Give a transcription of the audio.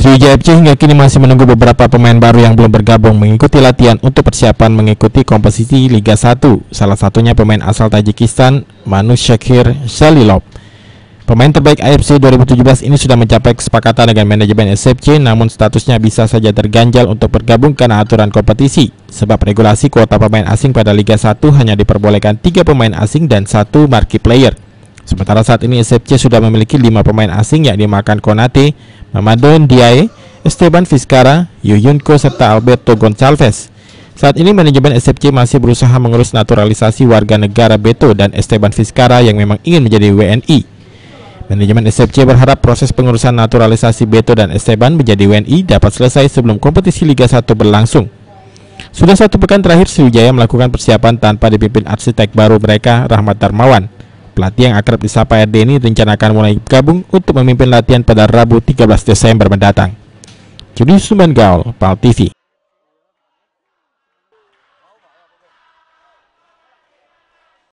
Sriwijaya FC hingga kini masih menunggu beberapa pemain baru yang belum bergabung mengikuti latihan untuk persiapan mengikuti kompetisi Liga 1. Salah satunya pemain asal Tajikistan, Manushakir Shalilov. Pemain terbaik AFC 2017 ini sudah mencapai kesepakatan dengan manajemen SFC, namun statusnya bisa saja terganjal untuk bergabung karena aturan kompetisi. Sebab regulasi kuota pemain asing pada Liga 1 hanya diperbolehkan 3 pemain asing dan 1 marquee player. Sementara saat ini SFC sudah memiliki 5 pemain asing, yakni Makan Konate, Mamadou Ndiaye, Esteban Vizcarra, Yuyunko, serta Alberto Gonçalves. Saat ini manajemen SFC masih berusaha mengurus naturalisasi warga negara Beto dan Esteban Vizcarra yang memang ingin menjadi WNI. Manajemen SFC berharap proses pengurusan naturalisasi Beto dan Esteban menjadi WNI dapat selesai sebelum kompetisi Liga 1 berlangsung. Sudah 1 pekan terakhir Sriwijaya melakukan persiapan tanpa dipimpin arsitek baru mereka, Rahmat Darmawan. Pelatih yang akrab disapa RD ini rencanakan mulai gabung untuk memimpin latihan pada Rabu 13 Desember mendatang. Judi Suman Gaul, PAL TV.